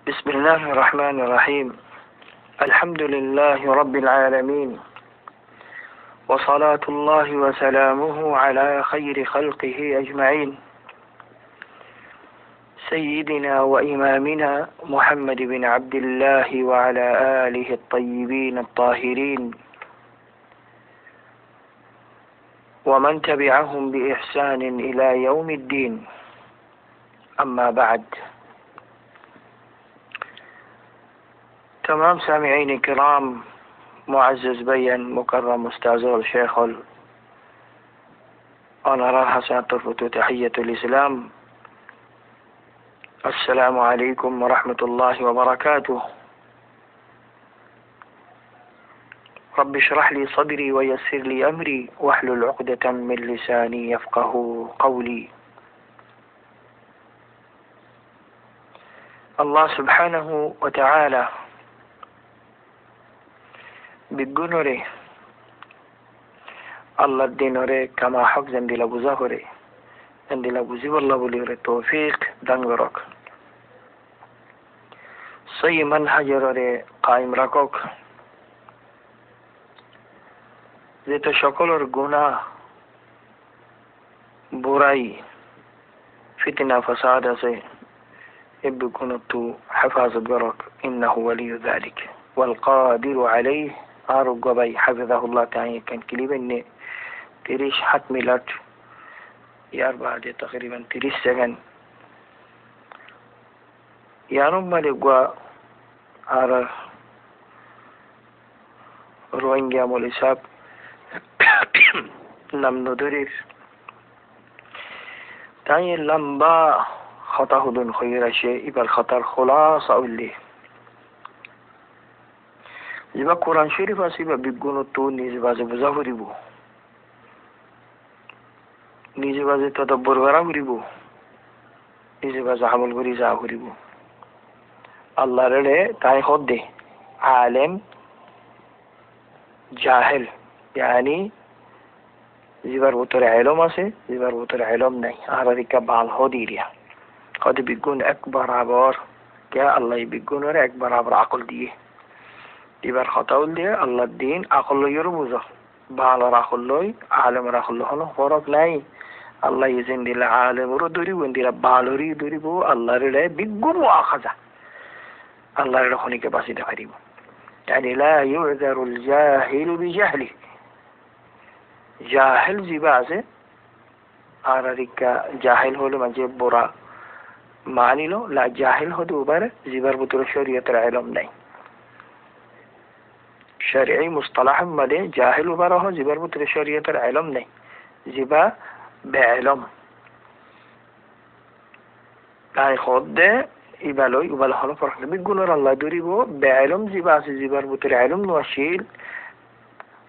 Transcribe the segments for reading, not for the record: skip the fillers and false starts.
بسم الله الرحمن الرحيم. الحمد لله رب العالمين، وصلاة الله وسلامه على خير خلقه أجمعين، سيدنا وإمامنا محمد بن عبد الله وعلى آله الطيبين الطاهرين، ومن تبعهم بإحسان إلى يوم الدين. أما بعد، تمام سامعين الكرام، معزز بيان مكرم أستاذ الشيخ أنا راح سأطرفت تحية الإسلام. السلام عليكم ورحمة الله وبركاته. رب اشرح لي صدري ويسر لي أمري واحلل عقدة من لساني يفقه قولي. الله سبحانه وتعالى بجنوره الله الدينوره كما حق زندي لابو زهره زندي لابو زي والله بلير التوفيق دنگرك صي منهج ره قائم ركوك যেটা সকলের গুনাহ বুরাই ফিতনা ফাসাদ আছে يبدو كنت حفاظ برك إنه ولي ذلك والقادر عليه. أرجو بي حفظه الله تعالى كان كلمة تريش حتى ميلاد ياربع دي تقريبا 30 سكن يا رب مالقوا على روينجا موليساب نم ندريس تعالى لمبا خطأ دون خير شيء يبقى الخطر خلاص أقول لي إذا القرآن شريف أسيبه بيقولوا تو نيجي بازه بزاوري بو نيجي بازه تدبر ورا بو نيجي بازه عمل غري زاوري بو الله رله تاي خده عالم جاهل يعني زبر بطر علم আছে زبر بطر علم নাই আর এদিকে বাল হদিরিয়া قد بيكون أكبر عبار كا الله بيكون ورا أكبر عبر عقل ديه يبقى خطأ ديه الله الدين عقل يرمزه بعل عقل عالم عقل هنا فرق ناي الله يزين دي العالم ردوري وندي بعلوري دوري بو الله رلا بيكون مؤاخذة الله رلا خوني كباسي دفريبو يعني لا يعذر الجاهل بجهله جاهل زبازه آراريك جاهل هولو مجيب برا معني له لا جاهل هو دوباره زبر بطور شريعة العلم نہیں شرعي مصطلح مده جاهل وبره زبر بطور شريعة العلم نہیں زبا بعلم لا خود ده يبالوي يباله هلا فرق بيقولوا الله دوري بو بعلم زبا زبر بطور علم نوشيل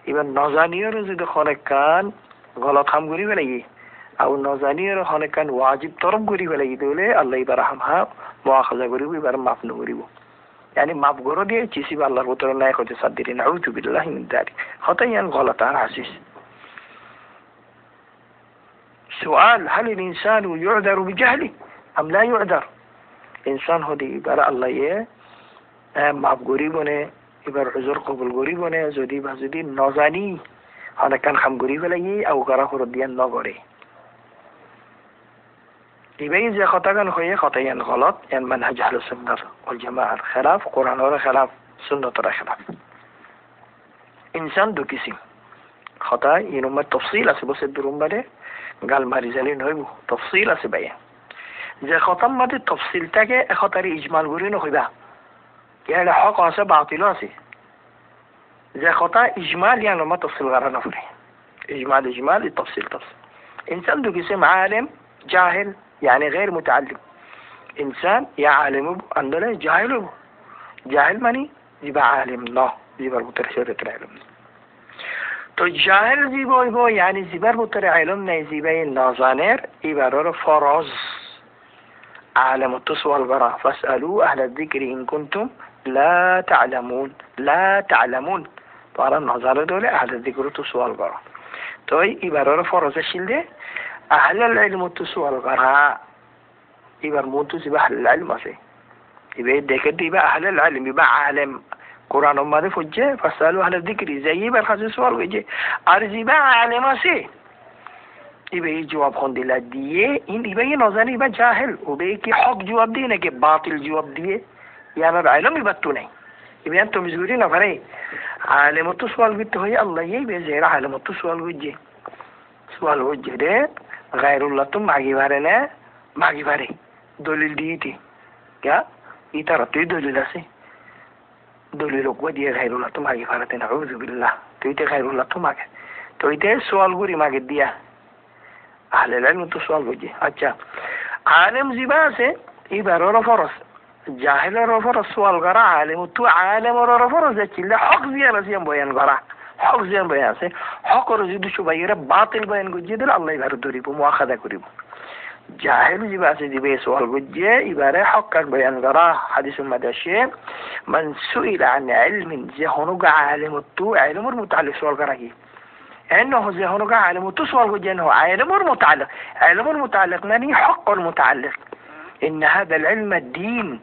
يبقى نظانيه رو زده خانه كان غلط هم گوری بلگی او نازانی رو خانه کن واجب طرف گوری ولی دوله الله برحم ها مؤاخذه گوری بی برام معف نگوری بو یعنی معف گورو دیه چیزی با الله بطور نای خود صدری نعوذ بالله من ذلك خطا یعنی غلطان حسیس. سؤال هل الإنسان يعذر بجهله أم لا يعذر؟ إنسان هدي برا الله يه معف گوری بونه يبر عذر قبول گوری بونه زودی بزودی نازانی خانه کن خم گوری ولی او غرا خورد دیان نگوری يبين زي خطأ كان خويه خطأ يعني غلط يعني منهج أهل السنة والجماعة خلاف قرآن ولا خلاف سنة ولا خلاف. إنسان دو كيسي خطأ ينوم التفصيل أسبوس الدروم بده قال ماريزالين هو تفصيل أسبيا زي خطأ ما دي تفصيل تاكي خطأ إجمال غورين خويبا يعني حق أسا باطلاسي زي خطأ إجمال يعني ما تفصيل غير نفري إجمال التفصيل تفصيل. إنسان دو كيسي عالم جاهل يعني غير متعلم. إنسان يا عالم عندنا جاهل جاهل ماني يبقى عالم لا يبقى مترشد العلم تو جاهل يبقى يعني يبقى متر علم نه يبقى نازانر يبقى فراز عالم التسوى البراء فاسألوا أهل الذكر إن كنتم لا تعلمون طبعا نازانر دولة أهل الذكر التسوى البراء تو يبقى فراز الشلده أهل العلم التسوى الغراء يبقى موتو سبح العلم أسي ইবে দেখে দিবা আহলে আলিম ইবা আলেম কোরআন মারে ফুজে ফাসালু আহলে যিকরি যাইবার হাসে সওয়াল হইছে আর জিবা আলেম আছে ইবে জবাব হন দিলা দিয়ে ইবে নজানি ইবা জাহেল ওবে কি হক জবাব দিয়ে নাকি বাতিল জবাব দিয়ে ইয়ানার আলম ইবা তো নাই ইবে তো মিজুরি না পারে আলেম তো সওয়াল করতে হয় আল্লাহ ইবে যে আলেম তো সওয়াল হইছে সওয়াল হইছে রে গায়রুল্লাহ তো মাগি পারে না মাগি পারে দলিল দিয়েছি क्या इतारा তুই দলিল আছে দলিল ওকে দিয়ে গায়রুল্লাহ তো মাগি পারাতে না আউযুবিল্লাহ তুই তে গায়রুল্লাহ তো মাগে তুই তে সওয়াল করি মাগে দিয়া আহলে ইলম তো সওয়াল বুঝে আচ্ছা আলেম জিবা আছে এবারর ফরজ জাহেলের ফরজ সওয়াল করা আলেম তো আলেমের ফরজ ছিল হক জিয়ার আছে বয়ান করা হক জিয়ার বয়ান আছে হকর যদি সুবাইরা বাতিল বয়ান গুজিয়ে দিলে আল্লাহ এবার ধরিব মুআখাযা করিব জাহেল জিবা আছে জিবে সওয়াল গুজিয়ে এবারে হক বয়ান করা হাদিসের মধ্যে আসে মান সুইলা আন ইলমিন যে হনুগা আলেম তো ইলমের মুতাআল্লিক সওয়াল করা কি انه زي هنوغا عالم تصور جنه عالم متعلق علم المتعلق يعني حق المتعلق ان هذا العلم الدين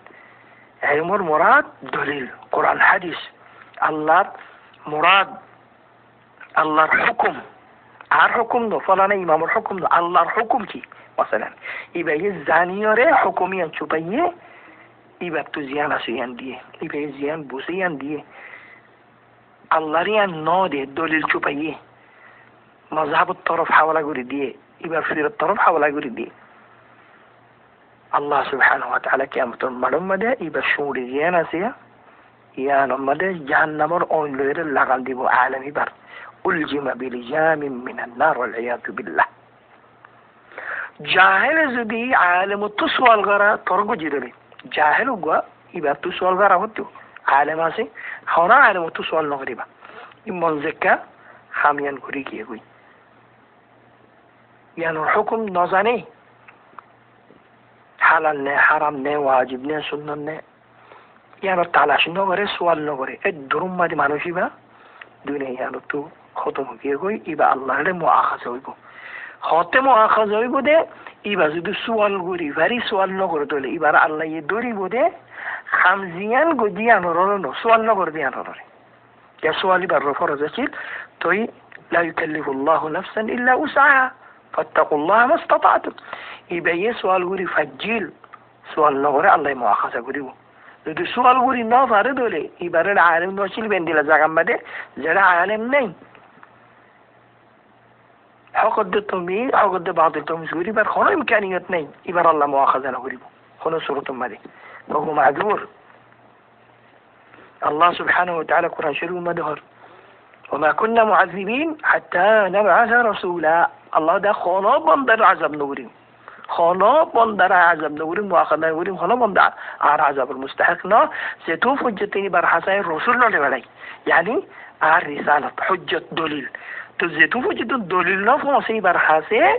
علم المراد دليل قرآن حديث الله مراد الله الحكم الحكم ده فلانا امام الحكم ده الله الحكم كي مثلا يبقى الزاني يرى حكميا شبيه يبقى تزيان اسيان دي يبقى زيان بوسيان دي الله ريان نو دي دليل شبيه مذهب الطرف حول أقول دي يبقى في الطرف حول أقول دي الله سبحانه وتعالى كيامة المرمى ده يبقى شوري جيانا سيا يانا مدى جهنم أون لغير اللغان دي بو عالمي بر ألجم بلجام من النار والعياذ بالله جاهل زدي عالم التسوى الغراء طرق جدري جاهل هو يبقى التسوى الغراء هدو عالم اسي هنا عالم التسوى النغربة إمان زكا خاميان كوري كي يقول يعني الحكم نظني حلال نه حرام نه واجب نه سنن نه يعني تلاش نگره سوال نگره الدروم ما دي مانوشي با دنیا يعني تو ختم كي کوئی يبقى الله له مؤاخذه ويبو خاطر مؤاخذه ويبو ده يبقى زدو سوال غوري فري سوال نگره دوله يبقى الله يدوري بوده خمزيان گديان رو سوال نگره ديان رو يا سوالي بر فرض اچيل توي لا يكلف الله نفسا الا وسعها فاتقوا الله ما استطعتم يبقى سؤال غوري فجيل سؤال نغوري الله مؤاخذة غوريو لدو سؤال غوري نافر دولي يبقى العالم نوشيل بين دي لزاقم بده زرع عالم نين حقد التومي حقد بعض التومي غوري بر خونو امكانيات نين يبقى الله مؤاخذة غوريو خونو سورة مدي فهو معذور الله سبحانه وتعالى قرآن شريف مدهر وما كنا معذبين حتى نبعث رسولا الله ده خانا بندر عذاب نوري خانا بندر عذاب نوري مؤاخذة نوري خانا بندر عذاب المستحق نا ستو حجتين بر حسين رسول الله لبالي يعني رسالة حجة دليل تزيتو حجة دليل نا فوسي بر حسين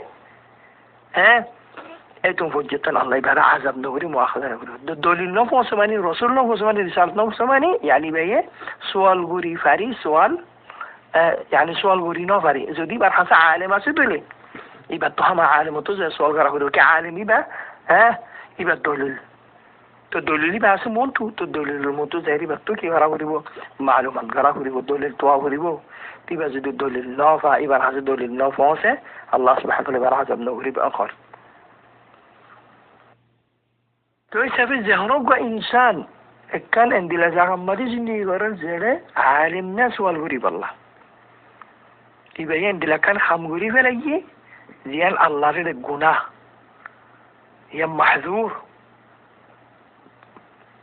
اتون حجة الله بر عذاب نوري مؤاخذة نوري دليل نا فوسماني رسول نا فوسماني رسالة نا فوسماني يعني بيه سوال غوري فاري سوال يعني سوال غوري نافري زودي بر حسب عالم اسدلي يبقى التهم عالم وتزي سوال غرا غوري كعالم يبقى يبقى الدليل تدليل يبقى اسمونتو تدليل الموتو زي يبقى تو كي غرا غوري بو معلومات غرا غوري بو دليل تو غوري بو يبقى زود الدليل نافع يبقى حسب دليل نافع الله سبحانه وتعالى بر حسب نغري باخر تو يسافر ذهنه انسان كان عندي لزاغ مدي زندگی غرن زره عالم ناس والغري بالله يبين دل كان خمغوري فليه زيان الله رد گناه يا محذور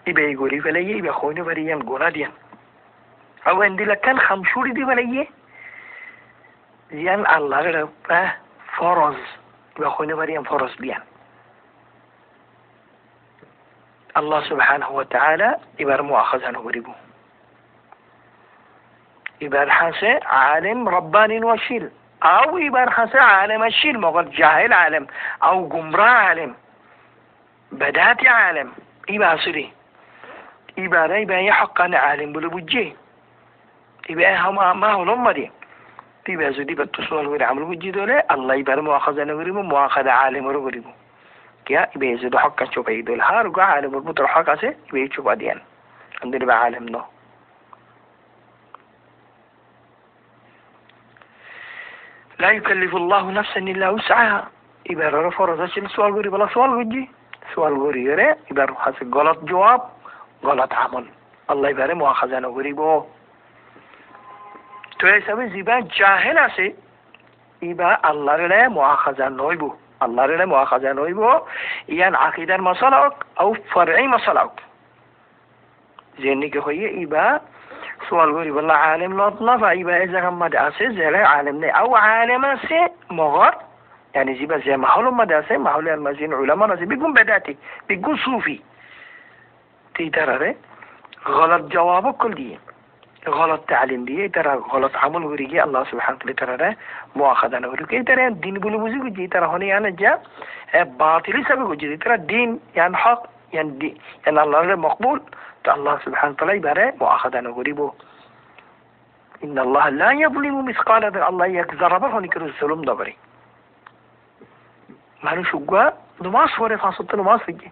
يبي غوري فليه يبي خوينه فريان گناه ديان او عندي كان خمشوري دي فليه زيان الله رد فرض يبي خوينه فريان فرض ديان الله سبحانه وتعالى يبقى مؤاخذة نغربه يبقى حاسة عالم رباني وشيل أو يبقى حاسة عالم الشيل مغل جاهل عالم أو قمرا عالم بداتي عالم يبقى صري يبقى يحقا عالم بلو بجيه يبقى ما هو لما دي يبقى زودي بالتصوال ورعمل بجيه دولي الله يبقى مؤاخذة نغربه مؤاخذة عالم ورغربه كيا يبيزيد حق كان شوف يدول هارجع عالم البطر حق أسه يبيشوف أديان عندنا بعالم نو لا يكلف الله نفسا إلا وسعها إبارة فرصة شيء سؤال غوري بلا سؤال غجي سؤال غوري يره إبارة حاسة غلط جواب غلط عمل الله إبارة مؤاخذة غوري بو تو ایسا زیبا جاهل আছে ইবা আল্লাহর লে মুআখাযা নইবো আল্লাহর লে মুআখাযা নইবো ইয়ান আকীদার মাসালা ও ফরঈ মাসালা যেনিকে হইয়ে ইবা সুয়াল করি বলা আলেম লত না ইবা এই জায়গা মধ্যে আছে জেলে আলেম নেই ও আলেম আছে মগর يعني زيبا زي محلوم مدرسة محلول المزين علماء نزي بيكون بداتي بيكون صوفي تيترى غلط جوابه كل دي غلط تعليم دي ترى غلط عمل وريجي الله سبحانه وتعالى ترى مؤاخذة وريجي ترى الدين بقول بوزي كذي ترى هني أنا جا باطل سبب كذي ترى الدين يعني حق يعني دي يعني الله مقبول الله سبحانه وتعالى يبارك مؤاخذة وريبو إن الله لا يظلم مثقال ذرة الله يكذب هني كرو الظلم دبري মানুষ উগা নমাজ পড়ে ফাঁসত নমাজ পড়ে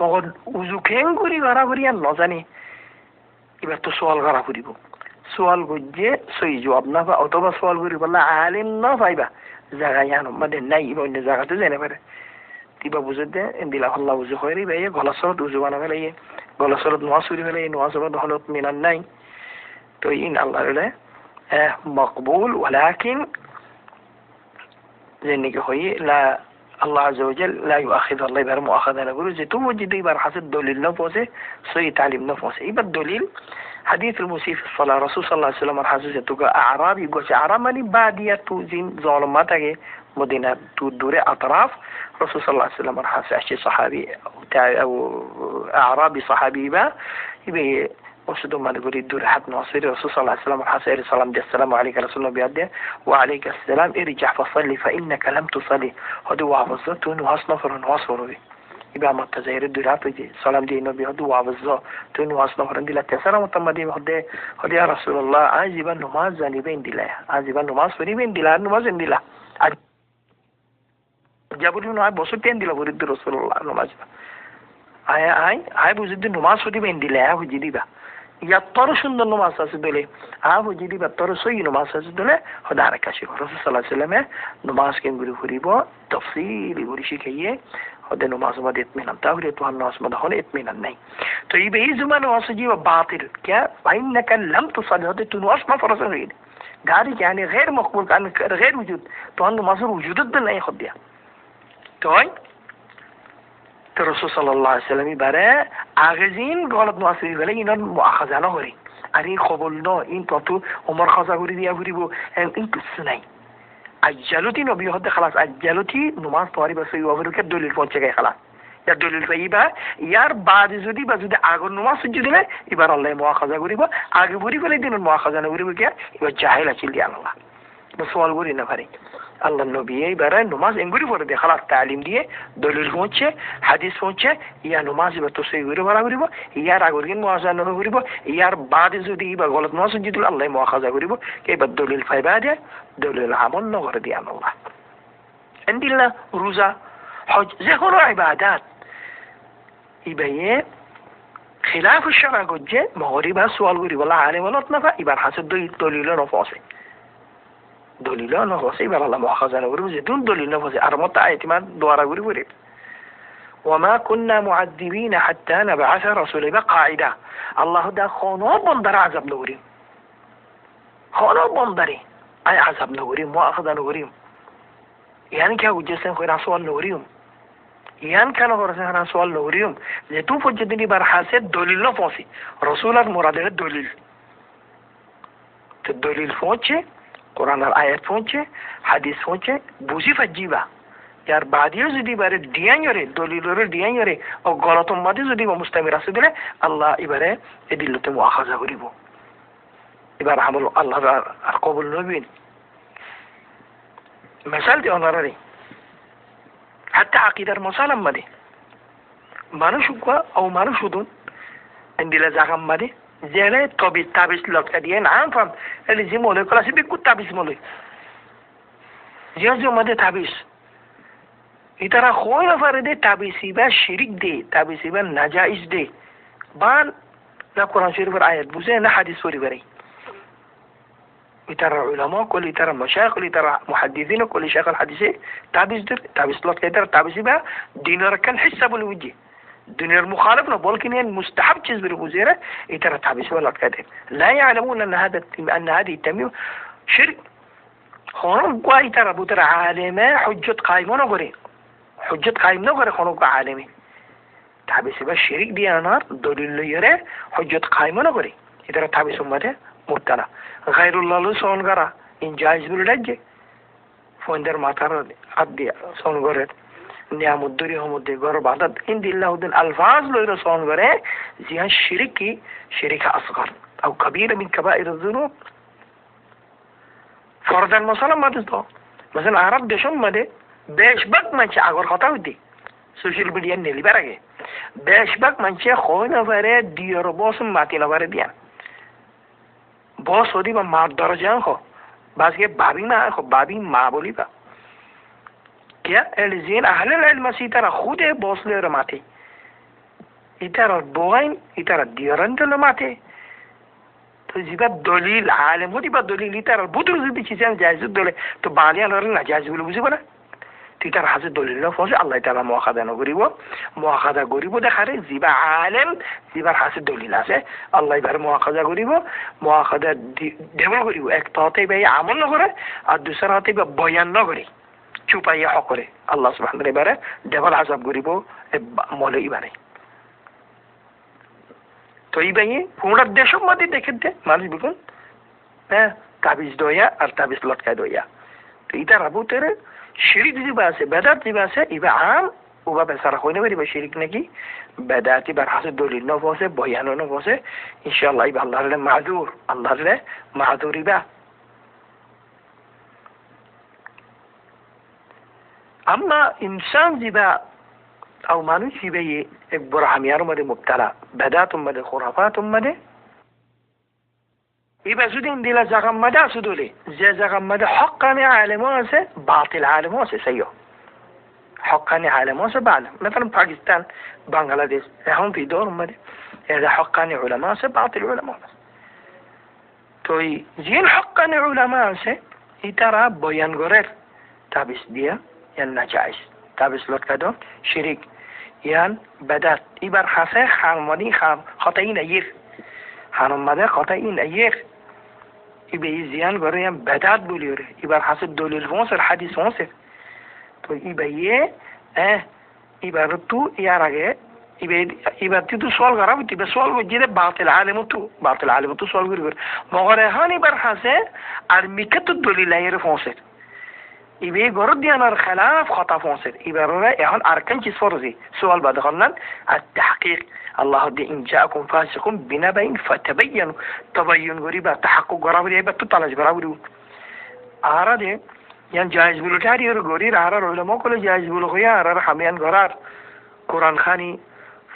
মগর উজু কেন করি গড়া করি আর নজানি এবার তো সোয়াল গড়া করিব সোয়াল গজ্জে সই জবাব না পা অথবা সোয়াল করি বললা আলেম না পাইবা জায়গা ইয়ান মানে নাই ইবা অন্য জায়গাতে জেনে পারে তিবা বুঝে দে দিলা আল্লাহ উজু করি ভাই গলা সরত উজু বানা ফেলে গলা সরত নমাজ পড়ি ফেলে নমাজ পড়ত হলত মিনান নাই তো ইন আল্লাহ রে মকবুল ولكن যেনিকে হই লা الله عز وجل لا يؤاخذ الله يبقى مؤاخذة نقول زي تو وجدي يبقى حسد دليل نفسه سوي تعليم نفسه يبقى الدليل حديث المسيء في الصلاة رسول صلى الله عليه وسلم حاسس تقول أعراب يقول أعراب ماني بادية توزين ظالماتك مدينة تدور أطراف رسول صلى الله عليه وسلم حاسس أشي صحابي أو أعرابي صحابي يبقى وصدوا ما نقول يدور حد ناصري رسول صلى الله عليه وسلم حاسس السلام دي السلام عليك رسول الله بيده وعليك السلام ارجع فصلي فإنك لم تصلي هدو وعفظة تونو هصنفر ونواصفر بي يبقى ما تزاير الدور حد سلام دي النبي هدو وعفظة تونو هصنفر دي لا تسلم وتمدي هدي يا رسول الله عاجبا نماز زاني بين دلا عاجبا نماز فري بين دلا نماز دلا جابوا لنا بوسو تين دلا ورد رسول الله نماز هاي بوزد نماز فري بين دلا هجي دي با ইয়াত্তর সুন্দর নমাজ আছে দলে আবু যদি বাত্তর সই নমাজ আছে দলে হদার কাছে রাসূল সাল্লাল্লাহু আলাইহি ওয়াসাল্লামে নমাজ কেন গুরি ফুরিব তাফসীল গুরি শিখাইয়ে হদে নমাজ মধ্যে ইতমিনান তাহলে তো নমাজ মধ্যে হলে ইতমিনান নাই তো এই বেই জমানো আছে জীব বাতিল क्या فإنك لم تصلي هدे তো নমাজ ما فرض হই গাড়ি يعني غير مقبول كان غير وجود তো নমাজ وجود নাই হদিয়া তো رسول صلى الله عليه وسلم برای آغازین غلط نواسری ولی اینا مؤاخذه نهوری اری قبول نه این تو عمر خازه گوری دیا گوری بو این قصه نی عجلتی نبی هده خلاص عجلتی نماز طوری بسوی وافرو که دلیل پونچه گه خلاص یا دلیل فایی با یار بعد زودی با زودی آگر نماز سجده له ایبار الله مؤاخذه گوری با آگر گوری ولی دین مؤاخذه نگوری بو که ایبار جاهل اچیل دیان الله بسوال گوری نفری الله نبیه برای نماز انگوری ورده خلاص تعلیم دیه دلیل پونچه حدیث پونچه یا نمازی با توسعه گوری برای گوری با یا راگورگین مؤاخذه نگوری با یا بعد زودی با غلط نماز سجده له الله مؤاخذه گوری با که با دلیل فای بعده دلیل عمل نگوری دیان الله عندي الله روزة حج زي كل عبادات يبقى خلاف الشرع قد جاء مغربها سؤال غريب والله عالم ولا تنفع يبقى حسب دليل نفاسي دليل نفاسي يبقى الله مؤاخذة نغريب زيتون دليل نفاسي أرمت آياتي ما دوارا غريب وما كنا معذبين حتى نبعث رسولا يبقى قاعدة الله دا خونو بندر عذاب نغريب خونو بندري أي عذاب نغريب مؤاخذة نغريب يعني كه وجسن خير سوال نوريوم يعني كان خير سوال نوريوم زيتو فجدني برحاسة دليل نفسي رسول الله مراد دليل الدليل فوتشه قرآن الآيات فوتشه حديث فوتشه بوزي فجيبه यार बादियों जुदी बारे दियां योरे दलीलोरे दियां योरे और गलतों मादे जुदी वो मुस्तमिर आसे दिले अल्लाह इबारे ये दिल्लते मुआखाजा करीबो इबार हमलो अल्लाह अरकबुल नबीन مثال دي اونراري حتى عقيدة المسالم مدي مانوشوكوا او مانوشودون عندي لزاقم مدي زيالي طبي تابس لك اديان عام فهم اللي زي مولي كلاسي بيكو تابس مولي زيال زي مدي تابس ইতারা কই না পারে দে তাবিসিবা শিরিক দে তাবিসিবা নাজাইজ দে বান না কোরআন শরীফের আয়াত বুঝে না হাদিস পরিবারে ইতারা উলামা কলি ইতারা মাশায়েখ কলি ইতারা মুহাদ্দিসিন কলি শেখ আল হাদিসে তাবিজ দে তাবিজ লত ইতারা তাবিসিবা দিনের কান হিসাব বলে বুঝে দুনিয়ার মুখালিফ না বলকিন মুস্তাহাব চিজ বলে বুঝে রে ইতারা তাবিসিবা লত কাদে لا يعلمون ان هذه التميم شرك خونم قوي ترى بوتر عالمه حجت قائمه نغري حجت قائم نغري خونم عالمي تابس بس شريك دي انار دليل يره حجت قائمه نغري اذا تابس مده مبتلا غير الله لو سون غرا ان جائز بالرجه فوندر ماتر ادي سون غره نعم الدري هم دي غر بعد ان الله دين الفاظ لو سون غره زي شركي شرك اصغر او كبيره من كبائر الذنوب فرضاً مثلا ما تستو مثلا عرب দেশম মধ্যে বেশবাক মানুষ আগর কথা হইতে সোশ্যাল মিডিয়া নেলি বারাগে বেশবাক মানুষ হয় না পারে দিয়র বস মাতি না পারে দিয়া বস হদি বা মার দরজা হো বাসকে ভাবি মা বলিবা क्या الزين اهل العلم سيترى خود بوس له ماته يترى بوين يترى ديران له ماته زیبا دلیل عالم هودی با دلیل تر بودر زدی چیزی هم جایز داره تو بالیان رو نجایز بلو بزی کنه تیتر حاضر دلیل لا فوش الله تعالی مؤاخذه نگریبو مؤاخذه گریبو دخره زیبا عالم زیبا حاضر دلیل است الله بر مؤاخذه گریبو مؤاخذه دیول گریبو یک تاته به عمل نگره از دوسر تاته به بیان نگری چوپای حق करे الله سبحانه و تعالی دیول عذاب گریبو مولوی بنه তো এই বাইয়ে পুরার দেশের মধ্যে দেখেন মানুষ দেখুন হ্যাঁ তাবিজ দয়া আর তাবিজ লটকায় দয়া তো এটা রাবুতের শিরিক জিবা আছে বেদাত জিবা আছে ইবা আম ওবা বেসারা হইনে পারিবা শিরিক নাকি বেদাতি বার হাসে দলিল নবসে বয়ান নবসে ইনশাআল্লাহ ইবা আল্লাহর মাযুর আল্লাহর মাযুরিবা আম্মা ইনসান জিবা او মানুষ জিবে এক বড় হামিয়ার মধ্যে মুবতালা বেদাতুম মধ্যে খুরাফাতুম মধ্যে ইবা সুদিন দিলা জাগাম মধ্যে আসুদলে যে জাগাম মধ্যে হক্কানি আলেম আছে বাতিল আলেম আছে সাইয়ো হক্কানি আলেম আছে বাতিল مثلا পাকিস্তান বাংলাদেশ এখন ভিতর মধ্যে এরা হক্কানি উলামা আছে বাতিল উলামা আছে তো এই জিন হক্কানি উলামা আছে ইতারা বয়ান করের তাবিজ দিয়া ইয়ান নাজাইজ তাবিজ লটকাদো শিরিক ইয়ান বেদাত ইবার হাসে খামনি খাম খতাইন আইর হানম মাদে খতাইন আইর ইবে জিয়ান করে ইয়ান বেদাত বলিরে ইবার হাসে দলিল ফোসের হাদিস ফোসের তো ইবে ইবার তু ইয়ার আগে ইবার তুই সল করা ইবে সল গজিরে বাতিল আলেম তু সল করি মগরে হান ইবার হাসে আর মিকাত দলিল আইর ফোসের ইবে গরদ দিয়ানার খেলাফ খতা ফোসের ইবারে এখন আরকান চিজ ফরজি সুয়াল বাদ খনন التحقيق الله دي ان جاءكم فاسق بنبأ فتبينوا تبين غريبا تحقق غرابري بت تلاش غرابري আরাদে ইয়ান জায়েজ বলে তারি গরির আরার উলামা কলে জায়েজ বলে হইয়া আরার হামিয়ান গরার কোরআন খানি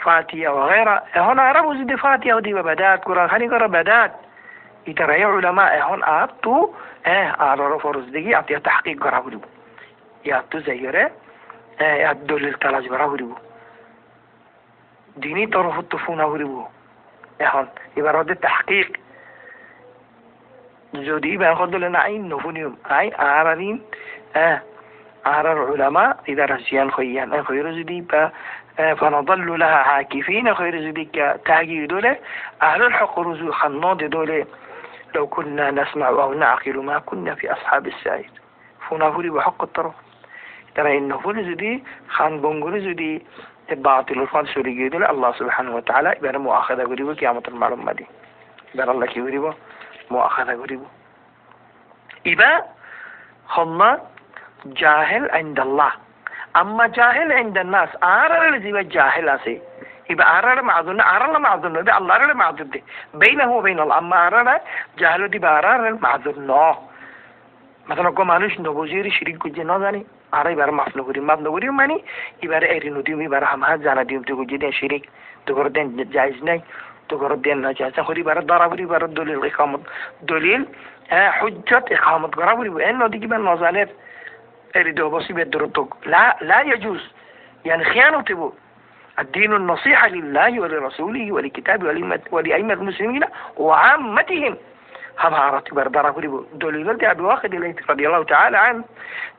ফাতিহা وغيرها এখন আরব উজদি ফাতিহা ওদি বাদাত কোরআন খানি করা বাদাত ইতারাই উলামা এখন আপ তো আরার ফরজ দিগি আতিয়া তাহকিক গরাবরি ইয়া তো জায়রে দলিল তালাশ গরাবরি দিনী তরফ তো ফোনা করিব এখন এবার ওদের তাহকিক যদি ব্যাংক দলে না আইন নফুনিয়ম আই আর আইন আর উলামা ইদা রাজিয়ান খইয়ান খৈর যদি বা فنظل لها عاكفين خير ذلك تاجي دوله أهل الحق رزو خناد دوله لو كنا نسمع أو نعقل ما كنا في أصحاب السعير فنافوري بحق الطرف ترى إنه فرزدي خان بونغوري زدي باطل الفان سوري جدول الله سبحانه وتعالى بأن مؤاخذة قريبه قيامة المعلومة دي بأن الله كي قريبه مؤاخذة قريبه إذا هم جاهل عند الله أما جاهل عند الناس أرى الذي جاهل أسي إذا أرى معذور أرى معذور إذا الله أرى معذور دي بينه وبين الله أما أرى جاهل دي بأرى معذور لا مثلا كم মানুষ নবজির শিরিক করছে না জানি আর এবার মাফ নগরী মানে এবারে এরিনু দিম এবার হামহা জানা দিম তো গুজি দেন শিরিক তো করে দেন জায়েজ নাই তো করে দেন না জায়েজ করি বার দরাবরি বার দলিল ইকামত দলিল হুজ্জত ইকামত করা বলিব এন নদী কিবা নজানের اريد بصي بدرتك لا يجوز يعني خيانة تبو الدين النصيحة لله ولرسوله ولكتابه ولأئمة المسلمين وعامتهم هم عرفت بردارة قريبو دولي قلت أبي واخد رضي الله تعالى عنه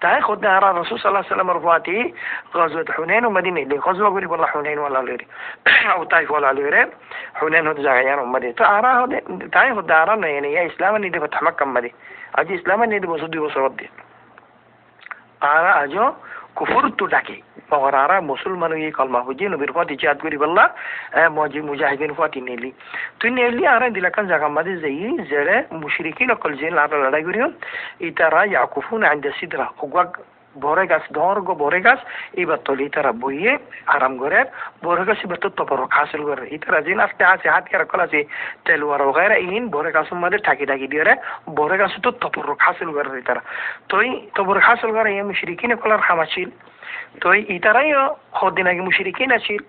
تعالى خدنا على الرسول صلى الله عليه وسلم رفاته غزوة حنين ومدينة اللي غزوة قريب والله حنين ولا ليري أو طائف ولا ليري حنين هو زغيان ومدينة تعالى خدنا عرانا يعني يا إسلاما ندي فتح مكة مدينة أجي إسلاما ندي بصدي وصودي أنا أجو كفرت لكي مغرارا مسلمان يقال هجي نبير فاتي جاد قريب الله مجاهدين فاتي نيلي تنيلي أران دي لكن زغم مدي زي زر مشركين قل زين العرب لا يقولون إترى يعكفون عند سدرة وقوق بورغاس دورغو بورغاس يبطل إترى بويه حرام غريب بورغاس يبطل تبرك حاصل غريب إترى زين أفتح سيحات كرا كلا سي تلوار وغيره إين بورغاس مدر تاكي تاكي ديره بورغاس تبرك حاصل غريب إترى توي تبرك حاصل غريب مشركين كل رحمتشيل توي إترى خدنا مشركين أشيل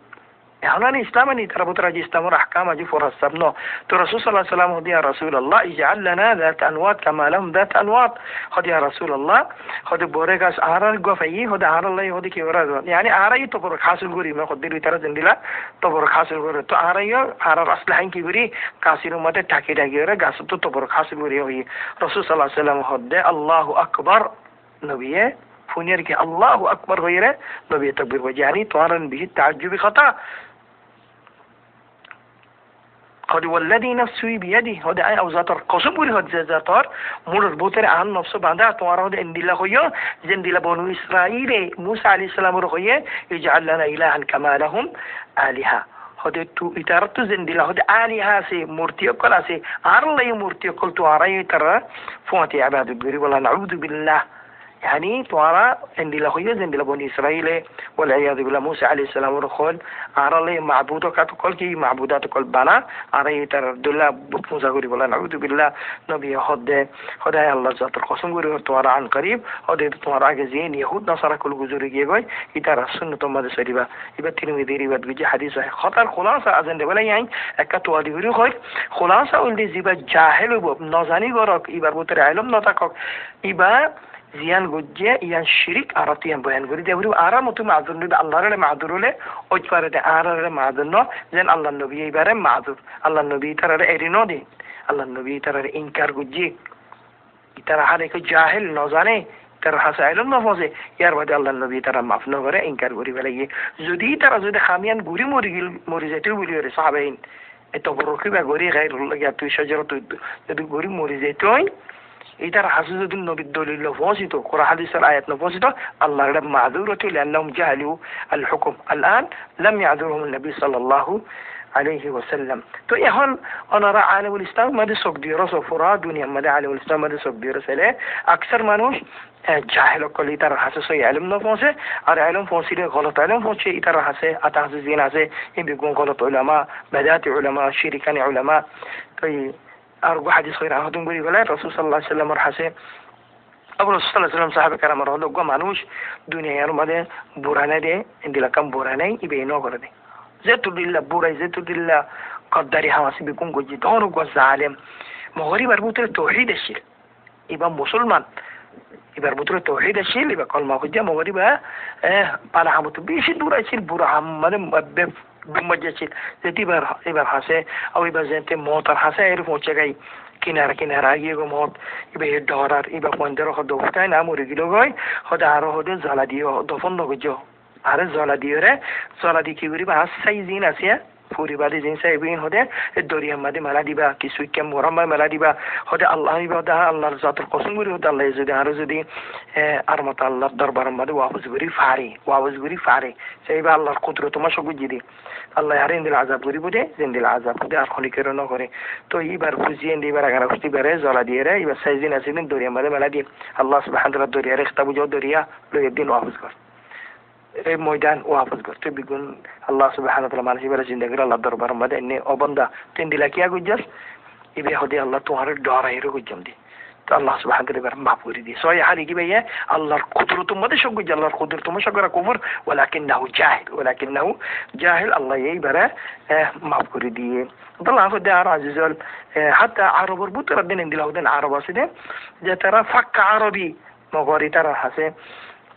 هنا الإسلام أن ترى بتراجع إسلام الأحكام أجي فرص سبنا تو رسول صلى الله عليه وسلم هدي يا رسول الله اجعل لنا ذات أنواط كما لهم ذات أنواط هدي يا رسول الله هدي بوركاس أهرا قفيه هدي أهرا الله هدي كبراد يعني أهرا تبرك حاصل غوري ما قدر ترى زندلا تبرك حاصل غوري تو أهرا أصل حين كبري كاسير ما تتحكي دعيرة قاسم تبرك حاصل غوري هي رسول صلى الله عليه وسلم هدي الله أكبر نبيه فنير كي الله أكبر غيره نبي تكبير وجاني توارن به التعجب خطأ قد والذي نفسي بيده هذا أي أوزاتر قسم بري هذا زاتر مرد بوتر عن نفسه بعدها توارد هذا إن دلا خويا زين دلا بنو إسرائيل موسى عليه السلام رخويا يجعل لنا إلها كما لهم آلهة هذا تو إتارت زين دلا هذا آلهة سي مورتي كلا سي أرلا مورتي كل تواري ترى فواتي عباد بري ولا نعوذ بالله يعني توارا عند الله خويا عند الله بني إسرائيل والعياذ بالله موسى عليه السلام ورخول أرى معبوده كاتقول كي معبودات كل بنا أرى ترى دلا موسى غوري ولا نعوذ بالله نبي هذا الله ذات القسم غوري توارا عن قريب هذا توارا جزين يهود نصارى كل جزوري جيجوي يترى سنة ما دسريبا يبتلي مديري بتجي حديث خطر خلاصة أذن ولا يعني أكتوا ديوري خوي خلاصة ولدي زيبا جاهل وبنازاني غرق يبر بطر علم نتاقك يبا زيان گوجه یان شریک آراتیان بیان گوری دیوری آرام تو معذور نبی الله را معذور له اجبار ده آرام را معذور نه زن الله نبی بره معذور الله نبی ترى ارینو دی الله نبی ترى انکار گوجه ترى هر یک جاهل نازانه ترى حس علم نفوزه یار بعد الله نبی ترى معاف نگره انکار گوری ولی زودی ترى زود خامیان گوری موریزتو بولی صحابین اتبرکی با گوری غیر الله یا تو شجره تو گوری موریزتوین إذا حسوا النبي الدليل لفوسيته قرأ حديث الآيات لفوسيته الله لم معذورته لأنهم جهلوا الحكم الآن لم يعذرهم النبي صلى الله عليه وسلم تو يهون أنا رأى عالم الإسلام ما دي سوق ديرس وفرا دنيا ما دي عالم الإسلام ما دي سوق ديرس له أكثر منوش جاهل كل إذا حسوا علم نفوسه أر علم فوسيله غلط علم فوسه إذا حسوا أتحسزين هذا إن بيكون غلط علماء بدات علماء شركان علماء تو أرجو حديث غير عهدهم بري ولا الرسول صلى الله عليه وسلم مرحسه أبو الرسول صلى الله عليه وسلم صحابة كرام رهلا قام عنوش دنيا يارو ماذا بورانا ده عند لكم بورانا يبينوا قرده زيت الله بورا زيت الله قدري حواسي بيكون قجي دانو قزعلم مغري بربوط التوحيد الشيل يبقى مسلمان يبقى بربوط التوحيد الشيل يبقى قال ما خجّا مغري بقى بالا حموت بيش دورا الشيل بورا هم ماذا مبب بمجلس زيتي بر حسه أو يبقى زينت موتر حسه يعرف موتشجعي كنارة يجوا موت يبقى يدورار يبقى فندر خد دوفتين أمور يجلوجاي خد عاره خد زالديو دوفن نوجو عاره زالدي كبيري بس سايزين أسيا فوري بعد زين سايبين هذا الدوري هم ماده ملادي با كيسوي كم مرام ملادي با هذا الله يبدا الله ذات القسم غير هذا الله يزيد عرضي أرمت الله دربار ماده واپس غري فاري سايب الله القدرة ما شو جدي الله يعين العذاب غري بده زين العذاب بده أرخلي كرنا غري تو يبار فوزين دي بار أغنى فستي بره زلا ديره يبقى سايزين أسيدين دوري ماده ملادي الله سبحانه وتعالى دوري رختة بجو دوريا لو يدين واپس غر ميدان واپس کرتے بگن اللہ سبحانہ وتعالی مانسی برا زندگی اللہ دربار مدہ انہیں او بندہ تین دلا کیا گجس ابھی خودی اللہ تمہارے ڈارا ہی رو گجم دی تو اللہ سبحانہ وتعالی برا معفوری دی سوئی حالی کی بھئی ہے اللہ قدرت مدہ شو گج اللہ قدرت مشکر کفر ولكنه جاهل الله یہی برا معفوری دی الله خود دار عزیزال حتی عرب ربوت ردین اندلا خودن عرب آسده جا ترا فق عربی مغاری ترا حسه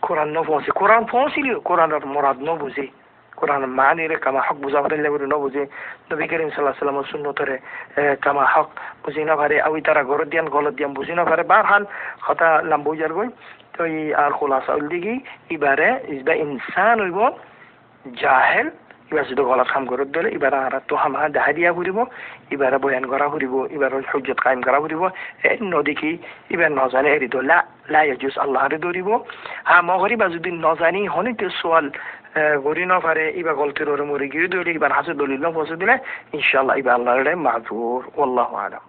কোরআন ন পৌঁছে কোরআন পৌঁছিলিও কোরআনের মরাদ ন বুঝে কোরআন মানিরে কামা হক বুঝা পারে লেবরে ন বুঝে নবী করিম সাল্লাল্লাহু আলাইহি ওয়াসাল্লাম সুন্নতরে কামা হক বুঝি না পারে আউই তারা গরদ দিয়ান গলত দিয়ান বুঝি না পারে বারহান কথা লাম্বু যার গই তো এই আর খোলাসা উল্দিগি ইবারে ইজবা ইনসান হইব জাহেল এবার যদি গলা খাম করে দিলে এবার আর তো হামা দেখা দিয়া ফুরিব এবারে বয়ান করা ফুরিব এবার হজ্জত কায়েম করা ফুরিব এই নদীকি এবার নজানে এরি তো লা ইয়াজুজ আল্লাহরে ধরিব হ্যাঁ মগরিবা যদি নজানি হনিতে সোয়াল গরি ন পারে এবার গলতির ওরে মরে গিয়ে ধরি এবার হাসে দলিল ন পৌঁছে দিলে ইনশাআল্লাহ এবার আল্লাহরে মাযুর আল্লাহু আলাম।